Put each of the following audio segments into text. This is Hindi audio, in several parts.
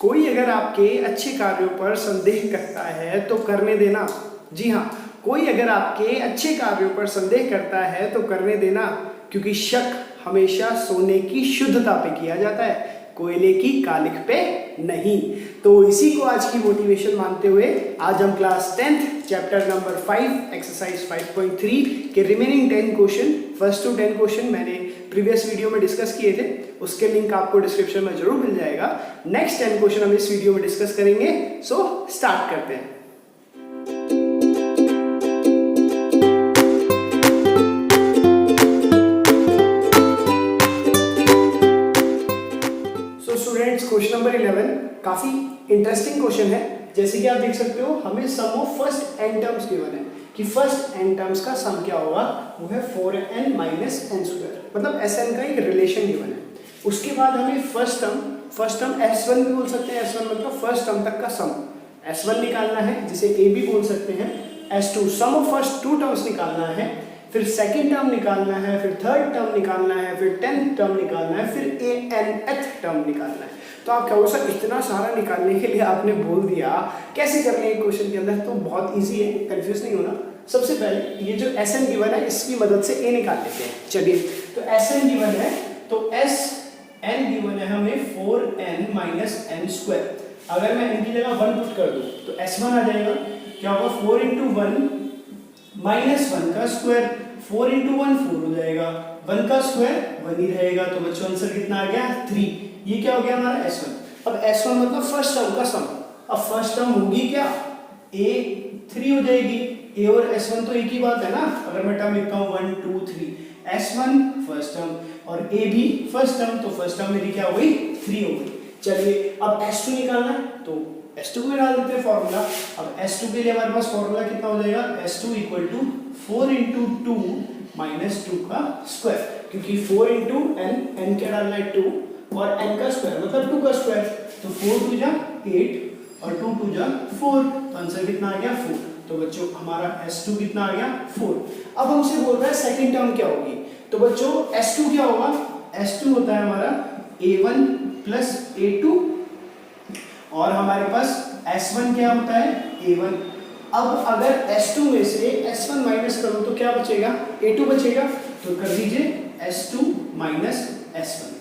कोई अगर आपके अच्छे कार्यों पर संदेह करता है तो करने देना। जी हाँ, कोई अगर आपके अच्छे कार्यों पर संदेह करता है तो करने देना, क्योंकि शक हमेशा सोने की शुद्धता पे किया जाता है, कोयले की कालिख पे नहीं। तो इसी को आज की मोटिवेशन मानते हुए आज हम class 10th chapter number 5 exercise 5.3 के remaining 10 question, first to 10 question मैंने प्रीवियस वीडियो में डिस्कस किए थे, उसके लिंक आपको डिस्क्रिप्शन में जरूर मिल जाएगा। नेक्स्ट 10 क्वेश्चन हम इस वीडियो में डिस्कस करेंगे। सो स्टार्ट करते हैं। क्वेश्चन नंबर 11 काफी इंटरेस्टिंग क्वेश्चन है। जैसे कि आप देख सकते हो, हमें sum of first n terms given है कि फर्स्ट एन टर्म्स का सम क्या होगा, वो है 4n माइनस एन स्क्वायर, मतलब Sn का एक रिलेशन गिवन है। उसके बाद हमें फर्स्ट टर्म S1 भी बोल सकते हैं, S1 मतलब फर्स्ट टर्म तक का सम S1 निकालना है, जिसे A भी बोल सकते हैं। S2 sum of first two terms निकालना है, फिर सेकेंड टर्म निकालना है, फिर थर्ड टर्म निकालना है, फिर 10th टर्म निकालना है, फिर nth टर्म निकालना है। तो आप क्या हो सर इतना सारा निकालने के लिए आपने बोल दिया, कैसे करने हैं क्वेश्चन के अंदर? तो बहुत इजी है, कंफ्यूज नहीं होना। सबसे पहले ये जो Sn गिवन है इसकी मदद से A निकाल लेते हैं। चलिए, तो Sn गिवन है, तो Sn गिवन है हमें 4n माइनस एन स्क्वायर। अगर मैं इनकी जगह 1 पुट कर दूं तो S1 आ जाएगा। क्या होगा, 4 इंटू 1 माइनस 1 का स्क्वायर, 4 इंटू 1 4 हो जाएगा, 1 का स्क्वायर 1 ही रहेगा। तो बच्चों आंसर कितना आ गया, 3। ये क्या हो गया हमारा S1। अब S1 मतलब फर्स्ट टर्म का सम। अब फर्स्ट टर्म होगी क्या, A 3 हो जाएगी। A और S1 तो एक ही बात है ना। अगर मैं टर्म लिखता हूँ 1 2 3, S1 फर्स्ट टर्म और A भी फर्स्ट टर्म, तो फर्स्ट टर्म मेरी क्या हो गई, 3 हो गई। चलिए, अब S2 निकालना है तो S2 में डाल देते हैं फॉर्मूला। अब S2 के लिए हमारे पास फॉर्मूला कितना हो जाएगा, S2 equal to 4 into 2 minus 2 का स्क्वायर, क्योंकि 4 इंटू n क्या डालना है 2 और n का स्क्वायर मतलब 2 का स्क्वायर। तो 4 2 जा 8 और 2 2 जा 4, तो आंसर कितना आ गया 4। तो बच्चों हमारा S2 कितना आ गया 4। अब हमसे बोल रहा है सेकंड टर्म क्या होगी, तो बच्चों S2 क्या होगा, S2 होता है हमारा A1 प्लस A2 और हमारे पास S1 क्या होता है A1। अब अगर S2 में से S1 माइनस करूं तो क्या बचेगा, A2 बचेगा। तो कर दीजिए S2 माइनस S1।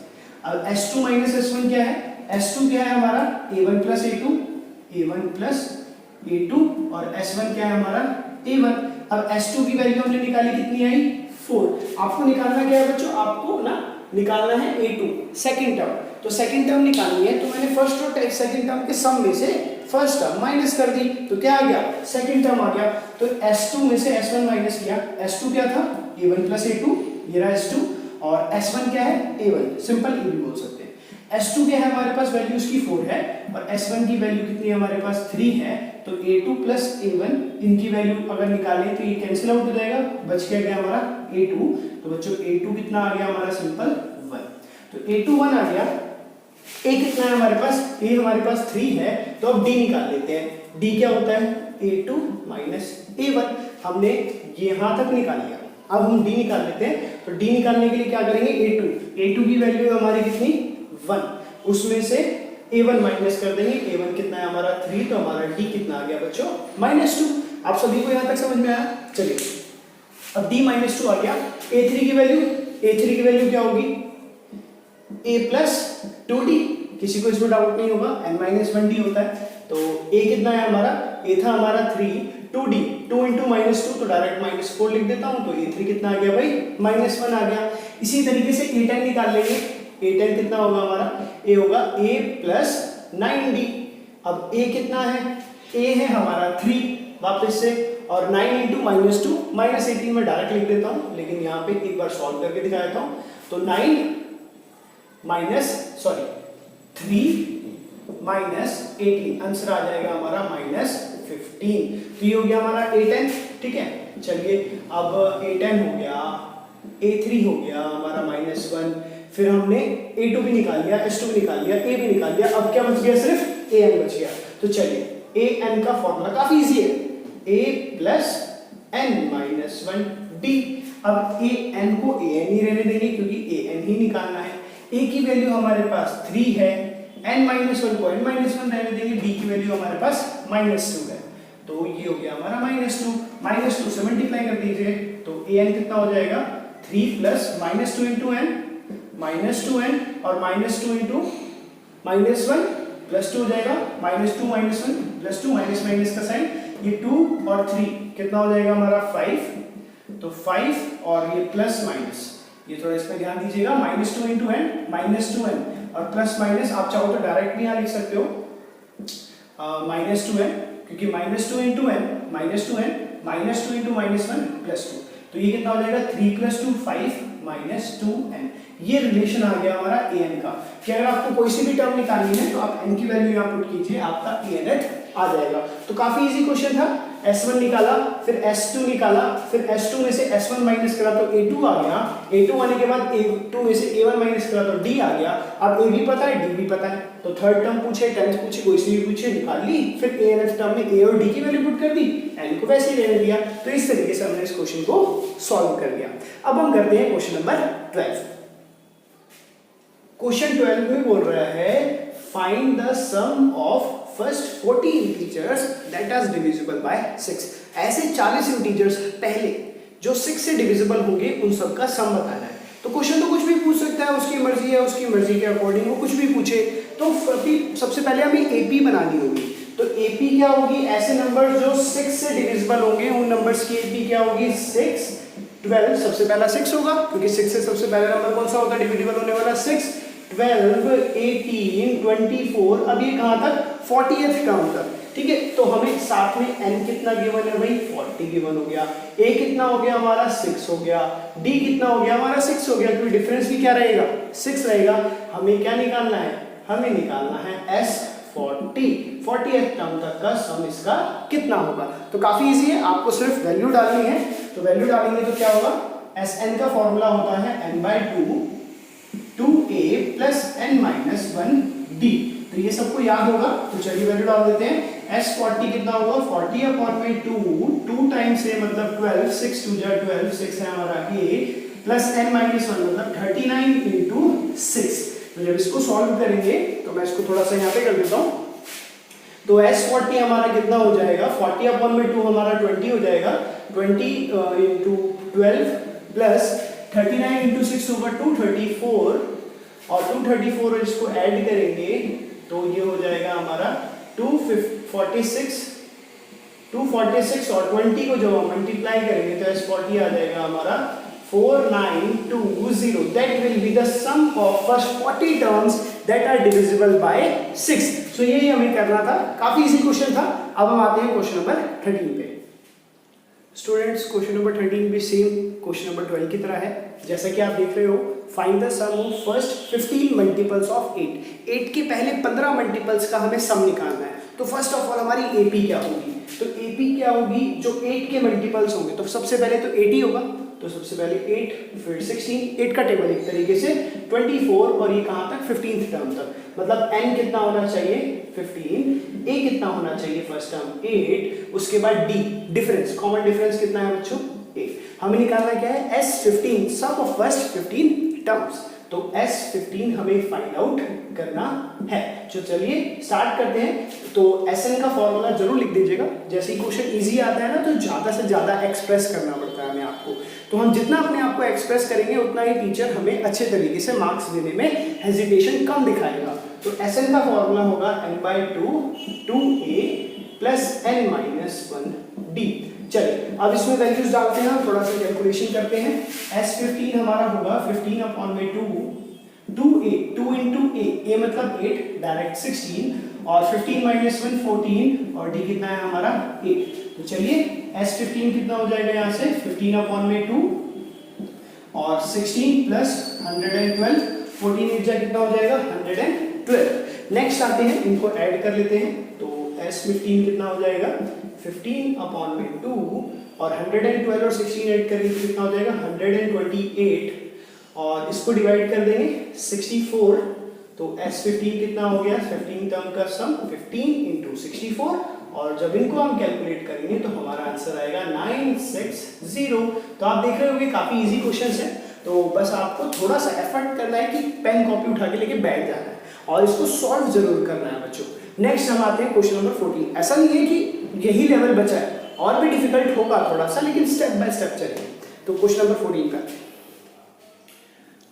अब S2 माइनस S1 क्या है, S2 क्या है हमारा A1 plus A2, A1 plus A2 और S1 क्या है हमारा A1। अब S2 की वैल्यू हमने निकाली, कितनी आई 4। आपको निकालना क्या है बच्चों, आपको ना निकालना है A2 सेकंड टर्म। तो सेकंड टर्म निकालनी है, तो मैंने फर्स्ट और सेकंड टर्म के सम में से फर्स्ट टर्म माइनस कर दी, तो क्या आ गया, सेकंड टर्म आ गया। तो S2 में से S1 माइनस किया, S2 क्या था A1 प्लस A2, ये रहा S2, और S1 क्या है A1, सिंपल ये भी बोल सकते हैं। S2 क्या है हमारे पास, वैल्यू उसकी 4 है और S1 की वैल्यू कितनी है हमारे पास 3 है। तो A2 प्लस A1 इनकी वैल्यू अगर निकालें तो ये कैंसिल आउट हो जाएगा, बच गया हमारा A2। तो बच्चों A2 कितना आ गया हमारा, सिंपल 1। तो A2 1 आ गया। A कितना है हमारे पास, A हमारे पास 3 है, तो अब D निकाल लेते हैं। D क्या होता है A2 माइनस A1। हमने यहां तक निकाल लिया, अब हम D निकाल लेते हैं। तो D निकालने के लिए क्या करेंगे, A2 की वैल्यू है हमारी कितनी 1, उसमें से A1 माइनस कर देंगे। A1 कितना है हमारा 3, तो हमारा D कितना आ गया बच्चों -2। आप सभी को यहां तक समझ में आया? चलिए, अब D -2 आ गया। A3 की वैल्यू क्या होगी, A प्लस 2D। किसी को इसमें डाउट नहीं होगा, n-1D होता है। तो A कितना है हमारा, A था हमारा 3, 2D 2 इंटू -2 तो डायरेक्ट -4 लिख देता हूं। तो A3 कितना आ गया भाई -1 आ गया। इसी तरीके से A10 निकाल लेंगे। A10 कितना होगा हमारा, A होगा A प्लस 9D। अब A कितना है, A है हमारा 3 वापस से, और 9 इंटू -2 -18 में डायरेक्ट लिख देता हूं, लेकिन यहाँ पे एक बार सॉल्व करके दिखा देता हूं। तो 3 माइनस 18 आंसर आ जाएगा हमारा -15। तो ये हो गया हमारा A10, ठीक है। चलिए, अब A10 हो गया, A3 हो गया हमारा -1, फिर हमने A2 भी निकाल लिया, S2 भी निकाल लिया, A भी निकाल लिया। अब क्या बच गया, सिर्फ AN बच गया। तो चलिए, AN का फॉर्मूला काफी इजी है, A प्लस n-1D। अब AN को AN ही रहने देंगे, क्योंकि AN ही निकालना है। A की वैल्यू हमारे पास 3 है, n माइनस वन को n माइनस वन रहने देंगे, d की वैल्यू हमारे पास -2 है, तो ये हो गया हमारा -2 से मल्टीप्लाई कर दीजिए, तो an कितना हो जाएगा 3 प्लस -2 इंटू n, -2n और -2 इंटू -1 +2 हो जाएगा, -2 -1 +2 माइनस का साइन, ये 2 और 3 कितना हो जाएगा हमारा 5, तो 5 और ये प्लस माइनस, ये थोड़ा इस पे ध्यान दीजिएगा, -2 इंटू n -2n और प्लस माइनस आप चाहो तो डायरेक्टली यहाँ लिख सकते हो -2n, क्योंकि -2 इंटू n -2 इंटू -1 +2, तो ये कितना हो जाएगा 3 + 2 5 -2n। ये रिलेशन आ गया हमारा an का, कि अगर आपको कोई सी भी टर्म निकालनी है तो आप n की वैल्यू यहाँ पुट कीजिए, आपका an आ जाएगा। तो काफी इजी क्वेश्चन था, S1 निकाला, फिर S2 निकाला, फिर S2 में से S1 माइनस करा तो A2 आ गया, A2 आने के बाद A2 में से A1 माइनस करा तो D आ गया। अब A भी पता है, D भी पता है, तो थर्ड टर्म पूछे, टेंथ पूछे, कोई सी भी पूछे, निकाल ली, फिर A और F टर्म में A और D की वैल्यू पुट कर दी, N को वैसे ही रहने दिया। तो इस तरीके से हमने इस क्वेश्चन को सॉल्व कर दिया। अब हम करते हैं क्वेश्चन नंबर 12। क्वेश्चन 12 में बोल रहा है find the sum of first 40 integers that are divisible by 6। ऐसे 40 इंटीजर्स पहले जो 6 से डिविजिबल होंगे उन सब का सम बताना है। तो क्वेश्चन तो कुछ भी पूछ सकता है, उसकी मर्जी है, उसकी मर्जी के अकॉर्डिंग वो कुछ भी पूछे। तो सबसे पहले हमें एपी बनानी होगी। तो एपी क्या होगी, ऐसे नंबर जो 6 से डिविजिबल होंगे उन नंबर्स की एपी क्या होगी 6 12। सबसे पहला 6 होगा, क्योंकि 6 से सबसे पहला नंबर कौन सा होता है डिविजिबल होने वाला 6 12 18 24। अब ये कहां तक 40th टर्म तक, ठीक है। तो हमें साथ में n कितना गिवन है भाई 40 गिवन हो गया, a कितना हो गया हमारा 6 हो गया, d कितना हो गया हमारा 6 हो गया, क्योंकि डिफरेंस भी क्या रहेगा 6 रहेगा। हमें क्या निकालना है, हमें निकालना है s 40th टर्म तक का सम इसका कितना होगा। तो काफी इजी है, आपको सिर्फ वैल्यू डालनी है। तो वैल्यू डालेंगे तो क्या होगा, Sn का फॉर्मूला होता है n/2 2a + n-1d। तो ये सबको याद होगा, तो चलिए वैल्यू डाल देते हैं। S40 कितना होगा 40/2, 2 टाइम्स a मतलब 12, 6 2 12, 6 है हमारा a प्लस n-1 मतलब 39 × 6। तो जब इसको सॉल्व करेंगे तो मैं इसको थोड़ा सा यहाँ पे कर देता हूँ। तो S40 हमारा कितना हो जाएगा 40/2 हमारा 20 हो जाएगा, 20 × 12 प्लस 39 × 6 होगा 234, और 234 इसको ऐड करेंगे तो ये हो जाएगा हमारा 246 और 20 को जब हम मल्टीप्लाई करेंगे तो S40 आ जाएगा हमारा 4920। That will be the sum of first 40 terms that are divisible by 6। So यही हमें करना था, काफी इजी क्वेश्चन था। अब हम आते हैं क्वेश्चन नंबर 13 पे। स्टूडेंट्स क्वेश्चन नंबर 13 भी सेम क्वेश्चन नंबर 12 की तरह है। जैसा कि आप देख रहे हो, find the sum of first 15 multiples of 8। 8 के पहले 15 मल्टीपल्स का हमें सम निकालना है। तो फर्स्ट ऑफ ऑल हमारी एपी क्या होगी, तो एपी क्या होगी, जो 8 के मल्टीपल्स होंगे। तो सबसे पहले तो 8 ही होगा, तो सबसे पहले 8 फिर 16, 8 का टेबल एक तरीके से 24, और ये कहाँ तक 15th टर्म तक। मतलब n कितना होना चाहिए 15, a कितना होना चाहिए फर्स्ट टर्म 8, उसके बाद d डिफरेंस, कॉमन डिफरेंस कितना है बच्चों 8। हमें निकालना क्या है S15, some of first 15 terms. तो S15 हमें फाइंड आउट करना है। तो चलिए स्टार्ट करते हैं। तो Sn का फॉर्मूला जरूर लिख दीजिएगा। जैसे ही क्वेश्चन इजी आता है ना, तो ज्यादा से ज्यादा एक्सप्रेस करना पड़ता है हमें आपको। तो हम जितना अपने आप को एक्सप्रेस करेंगे उतना ही टीचर हमें अच्छे तरीके से मार्क्स देने में हेजिटेशन कम दिखाएगा। तो Sn का फॉर्मूला होगा n/2 2a + n-1d। चलिए अब इसमें वैल्यूज डालते हैं, थोड़ा सा कैलकुलेशन करते हैं। S15 हमारा होगा 15/2 2a, 2 × a मतलब 8 डायरेक्ट 16, और 15 - 1 14, और d कितना है हमारा 8। तो चलिए S15 कितना हो जाएगा यहाँ से 15/2 और 16 + 112, 14 8 जा कितना हो जाएगा 112। नेक्स्ट आते हैं, इनको ऐड कर लेते हैं। तो S15 कितना हो जाएगा 15/2 और 112 और 16 ऐड करेंगे तो कितना हो जाएगा 128, और इसको डिवाइड कर देंगे 64। तो S15 कितना हो गया 15 टर्म का सम 15 × 64, और जब इनको हम कैलकुलेट करेंगे तो हमारा आंसर आएगा 960। तो आप देख रहे होंगे काफी इजी क्वेश्चन है। तो बस आपको थोड़ा सा एफर्ट करना है कि पेन कॉपी उठा के लेके बैठ जाना है, और इसको सॉल्व जरूर करना है बच्चों। नेक्स्ट हम आते हैं क्वेश्चन नंबर 14। ऐसा नहीं है कि यही लेवल बचा है, और भी डिफिकल्ट होगा थोड़ा सा, लेकिन स्टेप बाय स्टेप चलेंगे। तो क्वेश्चन नंबर 14 का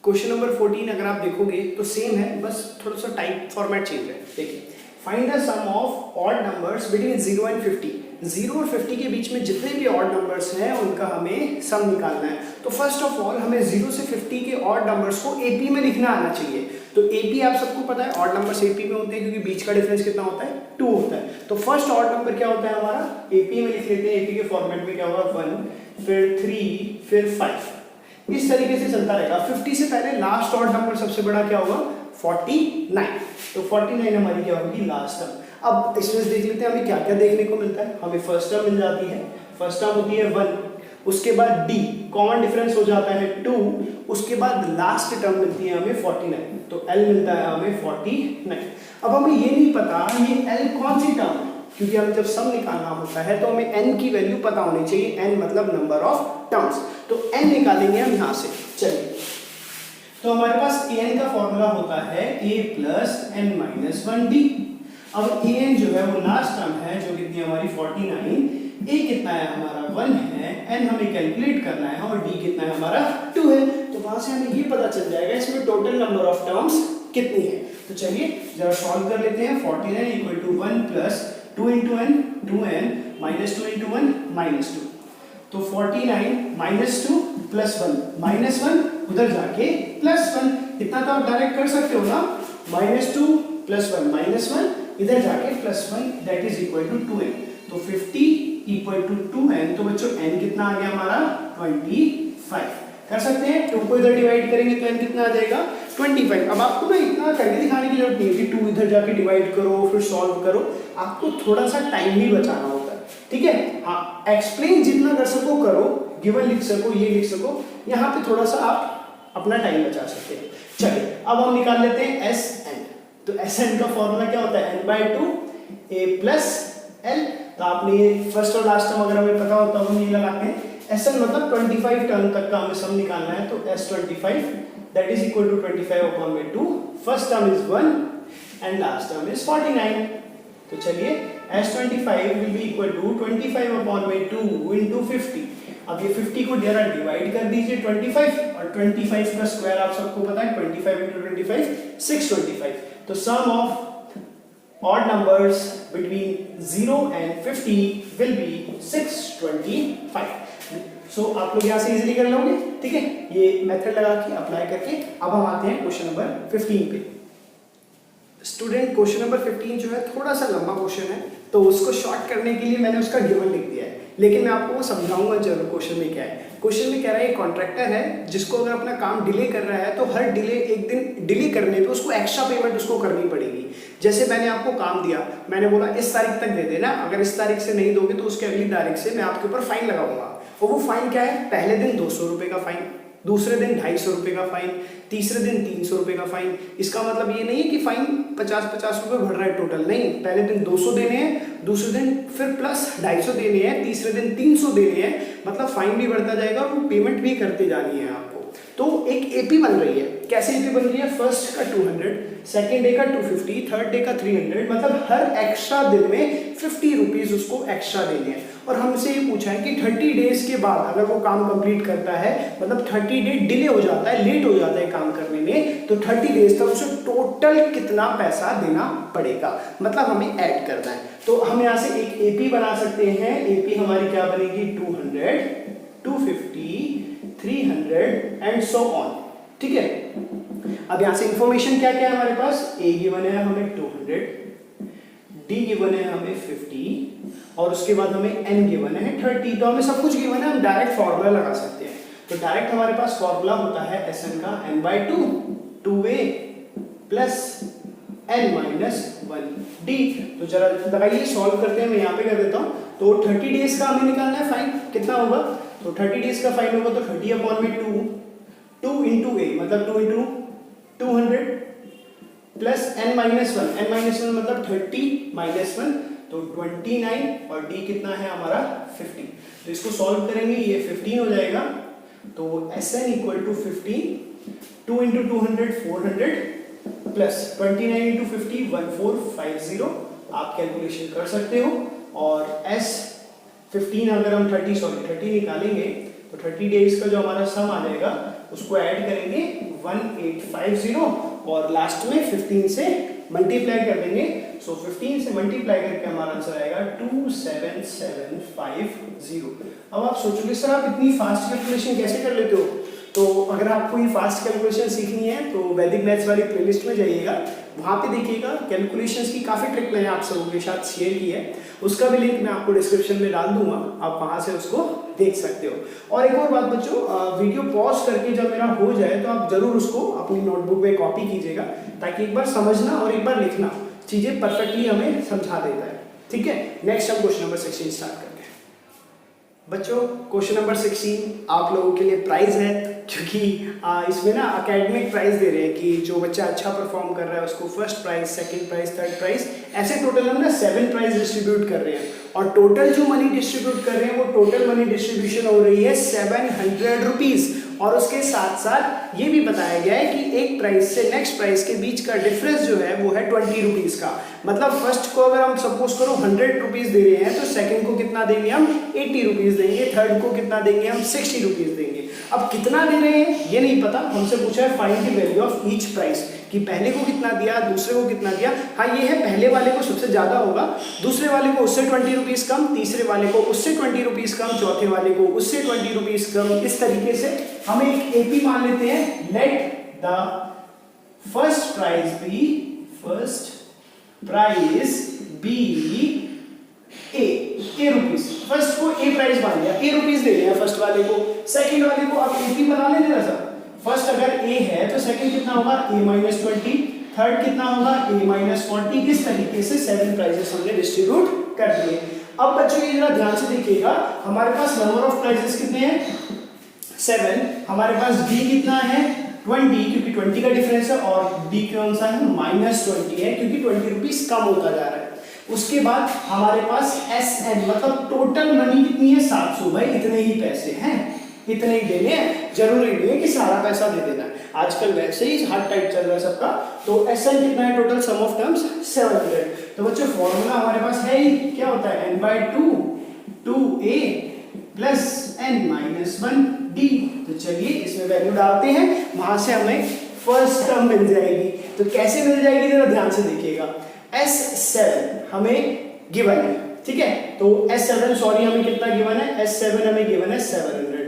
क्वेश्चन नंबर 14 अगर आप देखोगे तो सेम है, बस थोड़ा सा टाइप फॉर्मेट चेंज है। देखिए, find the sum of odd numbers between 0 and 50। 0 और 50 के बीच में जितने भी ऑड नंबर्स हैं उनका हमें सम निकालना है। तो फर्स्ट ऑफ ऑल हमें 0 से 50 के ऑड नंबर्स को एपी में लिखना आना चाहिए। तो एपी आप सबको पता है, ऑड नंबर्स एपी में होते हैं क्योंकि बीच का डिफरेंस कितना होता है, 2 होता है। तो फर्स्ट ऑड नंबर क्या होता है हमारा, एपी में लिख लेते हैं। एपी के फॉर्मेट में क्या होगा, 1 फिर 3 फिर 5, इस तरीके से चलता रहेगा। 50 से पहले लास्ट ऑड नंबर सबसे बड़ा क्या होगा, 49। तो 49 हमारी क्या होगी, लास्ट टर्म। अब इसमें देख लेते हैं हमें क्या क्या देखने को मिलता है। हमें फर्स्ट टर्म मिल जाती है, फर्स्ट टर्म होती है 1, उसके बाद डी कॉमन डिफरेंस हो जाता है 2, उसके बाद लास्ट टर्म मिलती है हमें 49, तो एल मिलता है हमें 49। अब हमें ये नहीं पता ये एल कौन सी टर्म है, क्योंकि हमें जब सम निकालना होता है तो हमें n की वैल्यू पता होनी चाहिए। n मतलब नंबर ऑफ टर्म्स, तो n निकालेंगे हम यहाँ से। चलिए, तो हमारे पास an का फॉर्मूला होता है a plus n minus 1d। अब an जो है वो लास्ट टर्म है जो कितनी हमारी 49, a कितना है हमारा 1 है, n हमें कैलकुलेट करना है और d कितना है हमारा 2 है। तो वहां से हमें ये पता चल जाएगा इसमें टोटल नंबर ऑफ टर्म्स कितनी है। तो चलिए जरा सॉल्व कर लेते हैं। 49 equal to 1 plus 2 into N 2n minus 2 into 1 minus 2। तो 49 माइनस 2 प्लस 1 माइनस 1 उधर जाके प्लस 1, इतना तो आप डायरेक्ट कर सकते हो ना, माइनस 2 प्लस 1 माइनस 1 इधर जाके plus 1, that is equal to 2n। तो 50 इक्वल टू 2n, तो बच्चों n कितना आ गया हमारा 25। कर सकते हैं, 2 को इधर डिवाइड करेंगे तो n कितना आ जाएगा 25। अब आपको ना इतना करके दिखाने की जरूरत नहीं है कि 2 इधर जाके डिवाइड करो फिर सॉल्व करो, आपको थोड़ा सा टाइम भी बचाना होता है, ठीक है। हाँ, एक्सप्लेन जितना कर सको करो, गिवन लिख सको, ये लिख सको, यहाँ पे थोड़ा सा आप अपना टाइम बचा सकते हैं। चलिए अब हम निकाल लेते हैं Sn। तो Sn का फॉर्मूला क्या होता है, n/2 a प्लस l। तो आपने ये फर्स्ट और लास्ट टर्म अगर हमें पता होता है हम ये लगाते हैं। Sn मतलब 25 टर्म तक का हमें सम निकालना है, तो S25 that is equal to 25/2। First term is 1 and last term is 49। तो चलिए S25 will be equal to 25/2 into 50। अब ये 50 को जरा डिवाइड कर दीजिए 25, और 25 का स्क्वायर आप सबको पता है 25 into 25 625। तो sum of odd numbers between 0 and 50 will be 625। So आप लोग यहाँ से इजीली कर लोगे, ठीक है, ये मेथड लगा के अप्लाई करके। अब हम आते हैं क्वेश्चन नंबर 15 पे। स्टूडेंट क्वेश्चन नंबर 15 जो है थोड़ा सा लंबा क्वेश्चन है, तो उसको शॉर्ट करने के लिए मैंने उसका गिवन लिख दिया है, लेकिन मैं आपको वो समझाऊंगा जरूर क्वेश्चन में क्या है। क्वेश्चन में कह रहा है एक कॉन्ट्रैक्टर है जिसको अगर अपना काम डिले कर रहा है तो हर डिले एक दिन डिले करने पे उसको एक्स्ट्रा पेमेंट उसको करनी पड़ेगी। जैसे मैंने आपको काम दिया, मैंने बोला इस तारीख तक दे देना, अगर इस तारीख से नहीं दोगे तो उसके अगली तारीख से मैं आपके ऊपर फाइन लगाऊंगा। और वो फाइन क्या है, पहले दिन 200 रुपये का फाइन, दूसरे दिन 250 रुपये का फाइन, तीसरे दिन 300 रुपये का फाइन। इसका मतलब ये नहीं है कि फाइन 50-50 रुपये भर रहा है टोटल, नहीं, पहले दिन 200 देने हैं, दूसरे दिन फिर प्लस 250 देने हैं, तीसरे दिन 300 देने हैं। मतलब फाइन भी बढ़ता जाएगा और वो पेमेंट भी करते जानी है आपको। तो एक एपी बन रही है। कैसे एपी बन रही है, फर्स्ट का 200, सेकेंड डे का 250, थर्ड डे का 300, मतलब हर एक्स्ट्रा दिन में 50 रुपीज उसको एक्स्ट्रा देने हैं। और हमसे ये पूछा है कि 30 डेज के बाद अगर वो काम कंप्लीट करता है, मतलब 30 डे डिले हो जाता है, लेट हो जाता है काम करने में, तो 30 डेज तक उसे टोटल कितना पैसा देना पड़ेगा, मतलब हमें ऐड करना है। तो हम यहाँ से एक एपी बना सकते हैं। एपी हमारी क्या बनेगी, 200, 250, 300 एंड सो ऑन, ठीक है। अब यहाँ से इंफॉर्मेशन क्या क्या है हमारे पास, ए गिवन है हमें 200, डी गिवन है हमें 50, और उसके बाद हमें एन गिवन है 30। तो हमें सब कुछ गिवन है, हम डायरेक्ट फॉर्मूला लगा सकते हैं। तो डायरेक्ट हमारे पास फॉर्मूला होता है Sn का n/2 2a plus n minus 1d। तो जरा लगाइए, सॉल्व करते हैं, मैं यहाँ पे कर देता हूँ। तो 30 डेज का हमें निकालना है फाइन, कितना होगा, तो 30 डेज का फाइन होगा तो 30/2 2 इंटू a मतलब 2 into 200 plus n minus 1, n minus 1 मतलब 30 माइनस 1 तो 29, और d कितना है हमारा 50। तो इसको सॉल्व करेंगे, ये 15 हो जाएगा। तो Sn equal to 15, 2 into 200 400 plus 29 into 50 1450 आप कैलकुलेशन कर सकते हो। और S 15 अगर हम 30 निकालेंगे तो 30 डेज का जो हमारा सम आ जाएगा उसको ऐड करेंगे 1850 और लास्ट में 15 से मल्टीप्लाई कर देंगे। सो 15 से मल्टीप्लाई करके हमारा आंसर आएगा 27750। अब आप सोचोगे सर आप इतनी फास्ट कैलकुलेशन कैसे कर लेते हो? तो अगर आपको ये फास्ट कैलकुलेशन सीखनी है तो वैदिक मैथ्स वाली प्लेलिस्ट में जाइएगा, वहाँ पे देखिएगा कैलकुलेशंस की काफ़ी ट्रिक मैंने आप सबों के साथ शेयर की है, उसका भी लिंक मैं आपको डिस्क्रिप्शन में डाल दूंगा, आप वहाँ से उसको देख सकते हो। और एक और बात बच्चों, वीडियो पॉज करके जब मेरा हो जाए तो आप जरूर उसको अपनी नोटबुक में कॉपी कीजिएगा, ताकि एक बार समझना और एक बार लिखना चीज़ें परफेक्टली हमें समझा देता है। ठीक है, नेक्स्ट हम क्वेश्चन नंबर 16 स्टार्ट करते हैं। बच्चों क्वेश्चन नंबर 16 आप लोगों के लिए प्राइज है, क्योंकि इसमें ना एकेडमिक प्राइज दे रहे हैं कि जो बच्चा अच्छा परफॉर्म कर रहा है उसको first prize, second prize, third prize, ऐसे टोटल हम ना 7 प्राइज डिस्ट्रीब्यूट कर रहे हैं। और टोटल जो मनी डिस्ट्रीब्यूट कर रहे हैं वो टोटल मनी डिस्ट्रीब्यूशन हो रही है 700 रुपीज। और उसके साथ साथ ये भी बताया गया है कि एक प्राइस से नेक्स्ट प्राइस के बीच का डिफरेंस जो है वो है 20 रुपीज का। मतलब फर्स्ट को अगर हम सपोज करो 100 रुपीज दे रहे हैं तो सेकंड को कितना देंगे हम 80 रुपीज देंगे, थर्ड को कितना देंगे हम 60 रुपीज देंगे। अब कितना दे रहे हैं ये नहीं पता, हमसे पूछा है find the value of each price, कि पहले को कितना दिया, दूसरे को कितना दिया। हाँ ये है, पहले वाले को सबसे ज्यादा होगा, दूसरे वाले को उससे 20 रुपीज कम, तीसरे वाले को उससे 20 रुपीज कम, चौथे वाले को उससे 20 रुपीज कम। इस तरीके से हम एक एपी मान लेते हैं। Let the first price be A rupees. First को ए प्राइस मान लिया, ए रुपीज दे रहे हैं फर्स्ट वाले को, सेकंड वाले को अब एपी बना लेते हैं सर। फर्स्ट अगर ए है तो सेकंड कितना होगा A-20, थर्ड कितना होगा A-40। इस तरीके से 7 प्राइजेस हमने डिस्ट्रीब्यूट कर दिए। अब बच्चों ये जरा ध्यान से देखिएगा, हमारे पास नंबर ऑफ प्राइजेस कितने हैं 7, हमारे पास D कितना है 20, क्योंकि 20 का डिफरेंस है, और D कौन सा है -20 है, क्योंकि 20 रुपीज कम होता जा रहा है। उसके बाद हमारे पास SN मतलब टोटल मनी कितनी है 700। भाई इतने ही पैसे हैं, इतने ही देने हैं, जरूरी नहीं है कि सारा पैसा दे देना है, आजकल वैसे ही हार्ड टाइट चल रहा है सबका। तो SN कितना है टोटल सम ऑफ टर्म्स 700। तो बच्चों फॉर्मूला हमारे पास है ही, क्या होता है n/2 2a प्लस n-1d। तो चलिए इसमें वैल्यू डालते हैं, वहां से हमें फर्स्ट टर्म मिल जाएगी। तो कैसे मिल जाएगी जरा ध्यान से देखिएगा। S7 हमें गिवन है, ठीक है, तो S7 सॉरी हमें कितना गिवन है, S7 हमें गिवन है 700।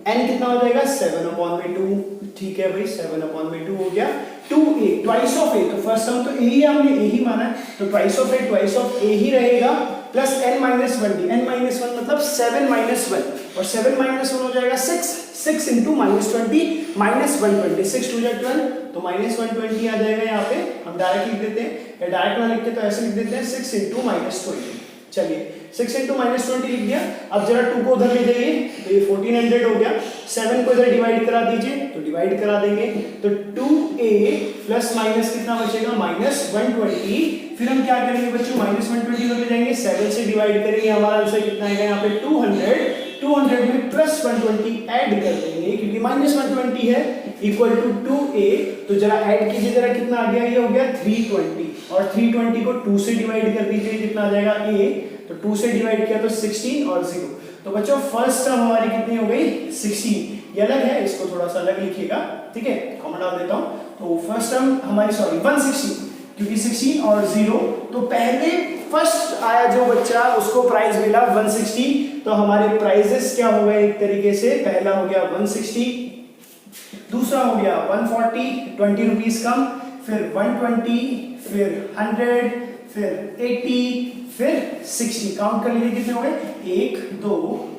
n कितना हो जाएगा 7/2, ठीक है भाई 7/2 हो गया। 2a ट्वाइस ऑफ a, तो फर्स्ट टर्म तो a ही है, हमने a ही माना है, तो ट्वाइस ऑफ a ही रहेगा, प्लस n-1d, n-1 मतलब 7 - 1, और 7 - 1 हो जाएगा 6 इंटू -20 -120, 6 2 जा 12, तो -120 आ जाएगा। यहाँ पे हम डायरेक्ट लिख देते हैं, या डायरेक्ट ना लिखते तो ऐसे लिख देते हैं 6 इंटू -20। चलिए 6 इंटू -20 लिख दिया। अब जरा 2 को उधर ले जाइए, तो ये 1400 हो गया। 7 को इधर डिवाइड करा दीजिए, तो डिवाइड करा देंगे, तो 2a प्लस माइनस कितना बचेगा -120। फिर हम क्या करेंगे बच्चों, -120 इधर ले जाएंगे, 7 से डिवाइड करेंगे, हमारा आंसर कितना आएगा यहाँ पे 200 में प्लस 120 ऐड कर देंगे, क्योंकि -120 है इक्वल टू 2a। तो जरा ऐड कीजिए, जरा कितना आ गया, ये हो गया 320, और 320 को 2 से डिवाइड कर दीजिए, कितना आ जाएगा a, तो 2 से डिवाइड किया तो 16 और 0। तो बच्चों फर्स्ट टर्म हमारी कितनी हो गई 16। ये अलग है, इसको थोड़ा सा अलग लिखिएगा, ठीक है, कॉमन डाल देता हूं। तो फर्स्ट टर्म हमारी सॉरी 160, क्योंकि 16 और 0, तो पहले फर्स्ट आया जो बच्चा उसको प्राइस मिला 160। तो हमारे प्राइजेस क्या हो गए एक तरीके से, पहला हो गया 160, दूसरा हो गया 140 20 रुपीज कम, फिर 120, फिर 100, फिर 80, फिर 60। काउंट कर लीजिए कितने हो गए 1 2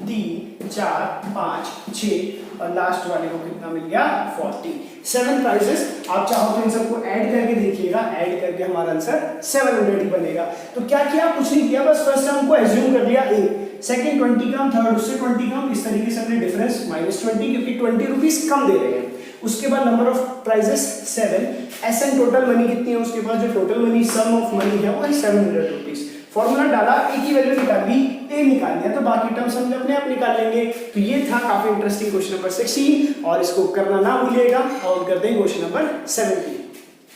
3 4 5 6, और लास्ट वाले को कितना मिल गया 40। 7 प्राइजेस। आप चाहो तो इन सबको ऐड करके देखिएगा, ऐड करके हमारा आंसर 700 ही बनेगा। तो क्या किया, कुछ नहीं किया, बस फर्स्ट टर्म को एज्यूम कर लिया a, सेकंड 20 कम, थर्ड उससे 20 कम, इस तरीके से हमने डिफरेंस -20, क्योंकि 20 रुपीज कम दे रहे हैं। उसके बाद number of prizes 7, SN total money कितनी है, उसके बाद जो total money sum of money है वो है 700 रुपीज। फॉर्मूला डाला, ए की वैल्यू निकाली, ए निकाल लिया, तो बाकी टर्म्स हम अपने आप निकाल लेंगे। तो ये था काफी इंटरेस्टिंग क्वेश्चन नंबर 16, और इसको करना ना भूलिएगा। और करते हैं question number 17।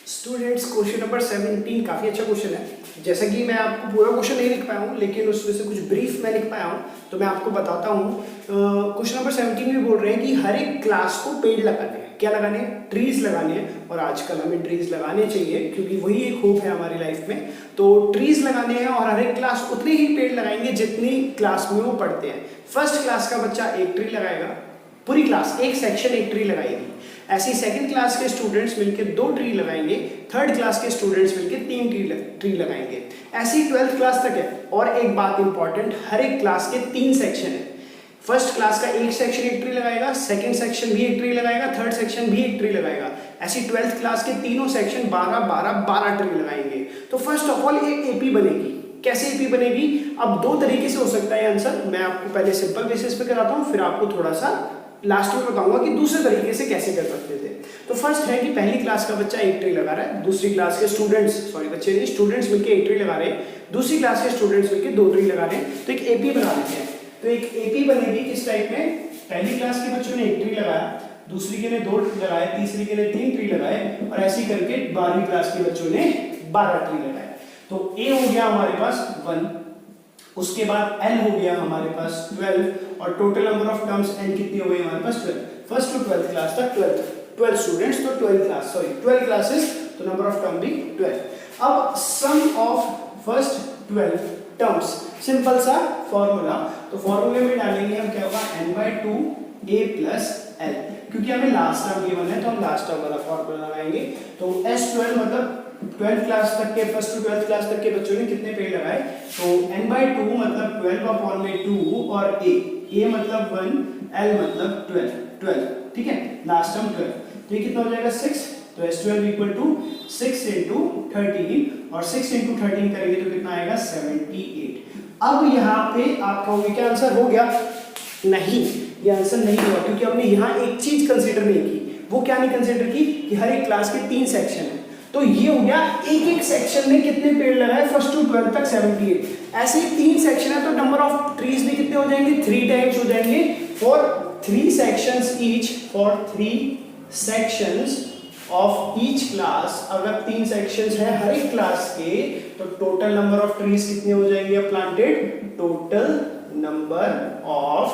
Students question number 17 काफी अच्छा क्वेश्चन है। जैसा कि मैं आपको पूरा क्वेश्चन नहीं लिख पाया हूँ, लेकिन उसमें से कुछ ब्रीफ मैं लिख पाया हूँ, तो मैं आपको बताता हूँ। क्वेश्चन नंबर 17 में बोल रहे हैं कि हर एक क्लास को पेड़ लगाने हैं। क्या लगाने हैं? ट्रीज लगाने हैं। और आजकल हमें ट्रीज लगाने चाहिए क्योंकि वही एक होप है हमारी लाइफ में। तो ट्रीज लगाने हैं और हर एक क्लास उतने ही पेड़ लगाएंगे जितनी क्लास में वो पढ़ते हैं। फर्स्ट क्लास का बच्चा एक ट्री लगाएगा, पूरी क्लास एक सेक्शन एक ट्री लगाएगी। ऐसी सेकंड क्लास के स्टूडेंट्स मिलकर 2 ट्री लगाएंगे, थर्ड क्लास के स्टूडेंट्स मिलकर 3 ट्री लगाएंगे। ऐसी 12th क्लास तक है। और एक बात इंपॉर्टेंट, हर एक क्लास के 3 सेक्शन है। फर्स्ट क्लास का एक सेक्शन एक ट्री लगाएगा, सेकंड सेक्शन भी एक ट्री लगाएगा, थर्ड सेक्शन भी एक ट्री लगाएगा। ऐसी 12th क्लास के तीनों सेक्शन 12 ट्री लगाएंगे। तो फर्स्ट ऑफ ऑल एक एपी बनेगी। कैसे एपी बनेगी? अब 2 तरीके से हो सकता है आंसर। मैं आपको पहले सिंपल बेसिस पे कराता हूँ, फिर आपको थोड़ा सा लास्ट में बताऊंगा कि दूसरे तरीके से कैसे कर सकते थे। तो फर्स्ट है कि पहली क्लास का बच्चा एक ट्री लगा रहा है, दूसरी क्लास के स्टूडेंट्स मिलकर एक ट्री लगा रहे हैं, दूसरी क्लास के स्टूडेंट्स मिलकर 2 ट्री लगा रहे हैं। तो एक एपी बना लेते हैं। तो एक एपी बनेगी किस टाइप में? पहली क्लास के बच्चों ने एक ट्री लगाया, दूसरी के ने 2 ट्री लगाए, तीसरी के ने 3 ट्री लगाए, और ऐसे करके 12वीं क्लास के बच्चों ने 12 ट्री लगाए। तो ए हो गया हमारे पास 1, उसके बाद n हो गया हमारे पास 12, और total number of terms n कितनी हो गई हमारे पास 12। फर्स्ट टू 12th क्लास तक 12 स्टूडेंट्स, तो 12 क्लासेस, तो नंबर ऑफ टर्म भी 12। अब सम ऑफ फर्स्ट 12 टर्म्स, सिंपल सा फॉर्मूला। तो फॉर्मूले में डालेंगे हम, क्या होगा n/2 a plus l, क्योंकि हमें लास्ट टर्म गिवन है तो हम लास्ट टर्म वाला फॉर्मूला लगाएंगे। तो S12 मतलब 12th क्लास तक के, फर्स्ट टू 12th क्लास तक के बच्चों ने कितने पेड़ लगाए? तो n/2 मतलब 12/2 और a मतलब 1, l मतलब 12, ठीक है, लास्ट टर्म 12। तो ये कितना हो जाएगा? 6। तो S12 इक्वल टू 6 into 13, और 6 into 13 करेंगे तो कितना आएगा? 78। अब यहाँ पे आप कहोगे क्या आंसर हो गया? नहीं, ये आंसर नहीं हुआ, क्योंकि हमने यहाँ एक चीज कंसीडर नहीं की। वो क्या नहीं कंसीडर की? कि हर एक क्लास के 3 सेक्शन है। तो ये हो गया एक एक सेक्शन में कितने पेड़ लगाए, फर्स्ट टू 12 तक 78। ऐसे ही 3 सेक्शन है तो नंबर ऑफ ट्रीज भी कितने हो जाएंगे? 3 टाइम्स हो जाएंगे। For 3 sections each, for 3 sections of each class, अगर 3 सेक्शंस है हर एक क्लास के, तो टोटल नंबर ऑफ ट्रीज कितने हो जाएंगे planted? Total number of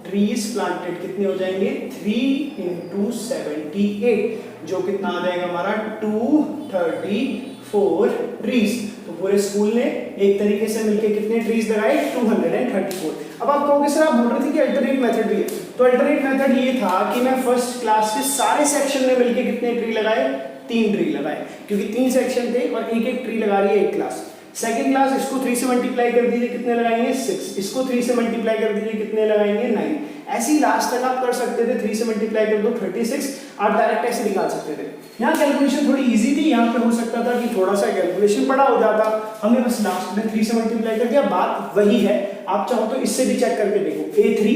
trees planted कितने हो जाएंगे? 3 into 78, जो कितना आ जाएगा हमारा? 234 ट्रीज। तो पूरे स्कूल ने एक तरीके से मिलके कितने ट्रीज लगाए? 234। अब आप कहोगे सर आप बोल रहे थे कि अल्टरनेट मेथड भी है। तो अल्टरनेट मेथड ये था कि मैं फर्स्ट क्लास के सारे सेक्शन में मिलके कितने ट्री लगाए? 3 ट्री लगाए, क्योंकि 3 सेक्शन थे और एक एक ट्री लगा रही है एक क्लास। सेकंड क्लास, इसको 3 से मल्टीप्लाई कर दीजिए, कितने लगाएंगे? 6। इसको 3 से मल्टीप्लाई कर दीजिए, कितने लगाएंगे? 9। ऐसी लास्ट तक आप कर सकते थे। 3 से मल्टीप्लाई कर दो 36, आप डायरेक्ट ऐसे निकाल सकते थे। यहाँ कैलकुलेशन थोड़ी इजी थी, यहाँ पे हो सकता था कि थोड़ा सा कैलकुलेशन बड़ा हो जाता, हमने बस लास्ट में 3 से मल्टीप्लाई कर दिया। बात वही है, आप चाहो तो इससे भी चेक करके देखो। A3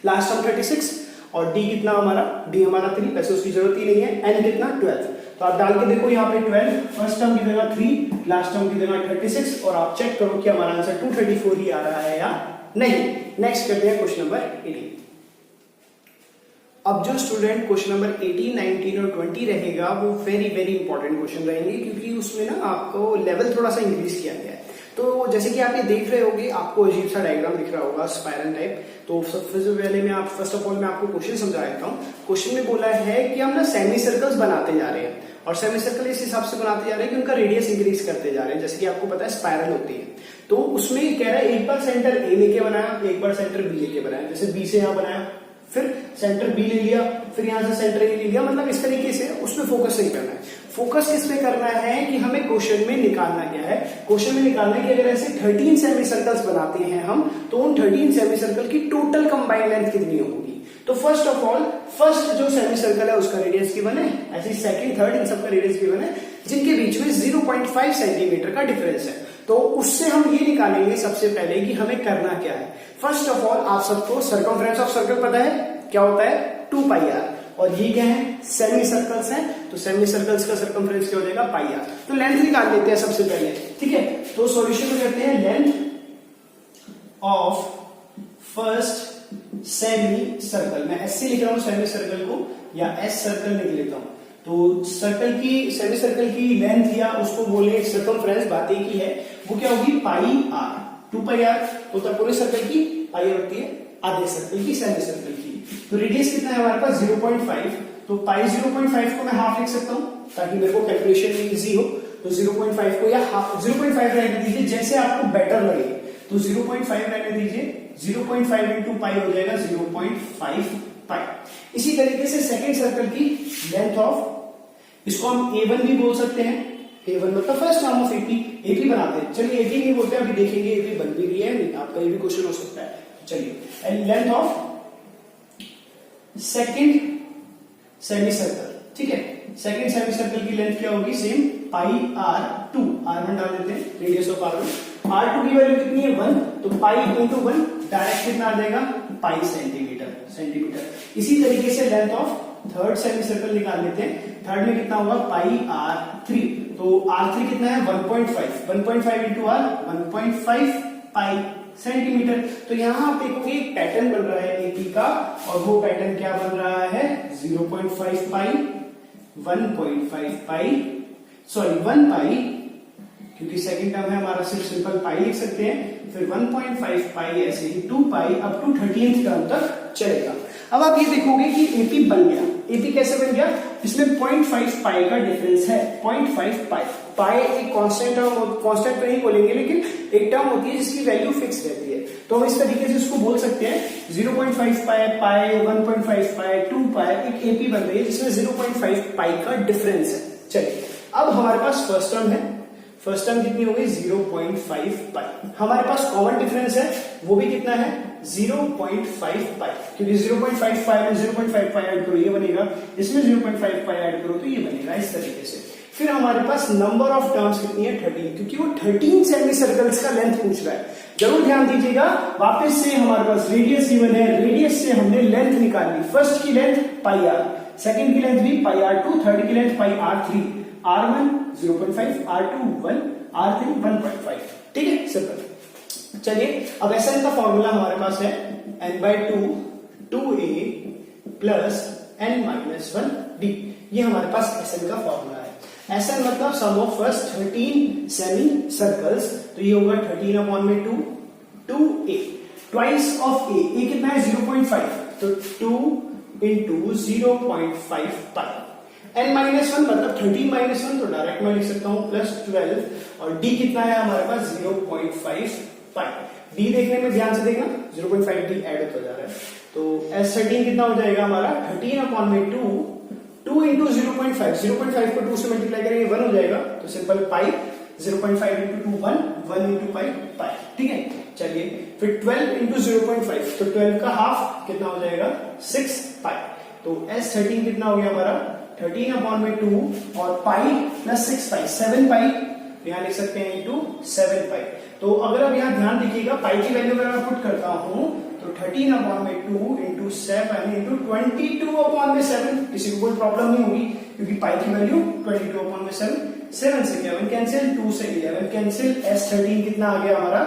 लास्ट टर्म 36, और D कितना हमारा? D हमारा 3, वैसे उसकी जरूरत ही नहीं है। N कितना? 12। तो आप डाल के देखो यहाँ पे 12, फर्स्ट टर्म की जगह 3, लास्ट टर्म की जगह 36, और आप चेक करो कि हमारा आंसर 234 ही आ रहा है या नहीं। नेक्स्ट करते हैं क्वेश्चन नंबर 18। अब जो स्टूडेंट क्वेश्चन नंबर 18, 19 और 20 रहेगा वो वेरी इंपॉर्टेंट क्वेश्चन रहेंगे, क्योंकि उसमें ना आपको लेवल थोड़ा सा इंक्रीज किया गया है। तो जैसे कि आप ये देख रहे होंगे, आपको अजीब सा डायग्राम दिख रहा होगा, स्पाइरल टाइप। तो सबसे पहले मैं फर्स्ट ऑफ ऑल मैं आपको क्वेश्चन समझा देता हूँ। क्वेश्चन में बोला है कि हम ना सेमी सर्कल्स बनाते जा रहे हैं, और सेमी सर्कल इस हिसाब से बनाते जा रहे हैं कि उनका रेडियस इंक्रीज करते जा रहे हैं। जैसे कि आपको पता है स्पाइरल होती है, तो उसमें कह रहा है एक बार सेंटर ए लेके बनाया, एक बार सेंटर बी लेके बनाया। जैसे बी से यहाँ बनाया, फिर सेंटर बी ले लिया, फिर यहां से सेंटर ए ले लिया। मतलब इस तरीके से उसमें फोकस नहीं करना है। फोकस किसमें करना है कि हमें क्वेश्चन में निकालना क्या है? क्वेश्चन में निकालना है कि अगर ऐसे 13 सेमी सर्कल्स बनाते हैं हम, तो उन 13 सेमी सर्कल की टोटल कंबाइंड लेंथ कितनी होगी? तो फर्स्ट ऑफ ऑल, फर्स्ट जो सेमी सर्कल है उसका रेडियस गिवन है, ऐसे सेकंड, थर्ड, इन सबका रेडियस गिवन है, जिनके बीच में 0.5 सेंटीमीटर का डिफरेंस है। तो उससे हम ये निकालेंगे सबसे पहले कि हमें करना क्या है। फर्स्ट ऑफ ऑल, आप सबको सर्कमफ्रेंस ऑफ सर्कल पता है क्या होता है? 2πr। और ये क्या है? सेमी सर्कल्स हैं, तो सेमी सर्कल्स का सर्कमफ्रेंस क्या हो जाएगा? πr। तो लेंथ निकाल लेते हैं सबसे पहले, ठीक है। तो सॉल्यूशन में करते हैं length of first semi circle. मैं एस से लिख रहा हूं सेमी सर्कल को, या एस सर्कल लिख लेता हूं। तो सर्कल की सेमी सर्कल की लेंथ या उसको बोले सर्कमफ्रेंस, बात एक ही है, वो क्या होगी पाई आर। 2 पाई आर होता है पूरे सर्कल की, पाई होती है आधे सर्कल की, सेमी सर्कल की। तो रेडियस कितना है हमारे पास 0.5, तो पाई 0.5 को मैं हाफ लिख सकता हूं ताकि मेरे को कैलकुलेशन में इजी हो। तो 0.5 को या 0.5 रहने दीजिए, जैसे आपको बेटर लगे। तो 0.5 रहने दीजिए, 0.5 इंटू पाई हो जाएगा 0.5 पाई। इसी तरीके से सेकेंड सर्कल की लेंथ ऑफ, इसको हम A1 भी बोल सकते हैं। A1 मतलब first term of AP, AP बनाते हैं। चलिए AP नहीं बोलते, अभी देखेंगे AP बन भी रही है नहीं, आपका ये भी क्वेश्चन हो सकता है। चलिए length of second semi circle, ठीक है। सेकेंड सेमी सर्कल की लेंथ क्या होगी, सेम पाई R2, R1 डाल देते हैं, रेडियस ऑफ R1। R2 की वैल्यू कितनी है 1, तो पाई इंटू 1 डायरेक्ट कितना आ जाएगा पाई सेंटीमीटर। इसी तरीके से length of third semi circle निकाल लेते हैं। थर्ड में कितना होगा पाई R3, तो R3 कितना है 1.5 इंटू R 1.5 पाई सेंटीमीटर। तो यहां आप देखोगे एक पैटर्न बन रहा है AP का, और वो पैटर्न क्या बन रहा है 0.5 पाई, 1.5 पाई, सॉरी 1 पाई, क्योंकि सेकंड टर्म है हमारा, सिर्फ सिंपल पाई लिख सकते हैं, फिर 1.5 पाई, ऐसे ही 2 पाई अप टू 13th टर्म तक चलेगा। अब आप ये देखोगे कि AP बन गया। AP कैसे बन गया, इसमें 0.5 पाई का डिफरेंस है, 0.5 पाई। पाई एक कांस्टेंट टर्म, कांस्टेंट तो नहीं बोलेंगे, लेकिन एक टर्म होती है जिसकी वैल्यू फिक्स रहती है, तो हम इस तरीके से इसको बोल सकते हैं 0.5 पाई, पाई 1.5 पाई, 2 पाई, एक AP बन रही है जिसमें 0.5 पाई का डिफरेंस है। चलिए अब हमारे पास फर्स्ट टर्म है, फर्स्ट टर्म कितनी हो गई 0.5 पाई। हमारे पास कॉमन डिफरेंस है, वो भी कितना है 0.5 पाई, क्योंकि 0.5 पाई में 0.5 पाई ऐड करो ये बनेगा, इसमें 0.5 पाई ऐड करो तो ये बनेगा, इस तरीके से। फिर हमारे पास नंबर ऑफ टर्म्स कितनी है 13, क्योंकि वो 13 सेमी सर्कल्स का लेंथ पूछ रहा है। जरूर ध्यान दीजिएगा, वापस से हमारे पास रेडियस गिवन है, रेडियस से हमने लेंथ निकाली। फर्स्ट की लेंथ पाई आर, सेकंड की लेंथ भी पाई R2, थर्ड की लेंथ पाई R3, R1 0.5, R2 1, R3 1.5, ठीक है सिंपल। चलिए अब SN का फॉर्मूला हमारे पास है n/2 2a प्लस n-1d, ये हमारे पास SN का फॉर्मूला है। SN मतलब सम ऑफ फर्स्ट 13 सेमी सर्कल्स, तो ये होगा 13/2 2a ट्वाइस ऑफ a कितना है 0.5, तो 2 इंटू 0.5 पाई। n-1 मतलब 13-1, तो डायरेक्ट मैं लिख सकता हूं प्लस 12, और d कितना है हमारे पास 0.5 पाई। d देखने में ध्यान से देखना, 0.5 d ऐड होता जा रहा है, तो S13 कितना हो जाएगा हमारा 13/2, 2 इंटू 0.5 को 2 से मल्टीप्लाई करेंगे 1 हो जाएगा, तो सिंपल पाई 0.5 इंटू 2 1 इंटू पाई, ठीक है। चलिए फिर 12 इंटू 0.5, तो 12 का हाफ कितना हो जाएगा 6 पाई। तो S13 कितना हो गया हमारा 13/2 और पाई प्लस 6 पाई 7 पाई, यहां लिख सकते हैं इंटू 7 पाई। तो अगर आप यहां ध्यान देखिएगा, पाई की वैल्यू अगर मैं पुट करता हूं तो 13/2 इंटू 7 इंटू 22/7, किसी को कोई प्रॉब्लम नहीं होगी क्योंकि पाई की वैल्यू 22/7, 7 से 11 कैंसिल, 2 से 11 कैंसिल, S13 कितना आ गया हमारा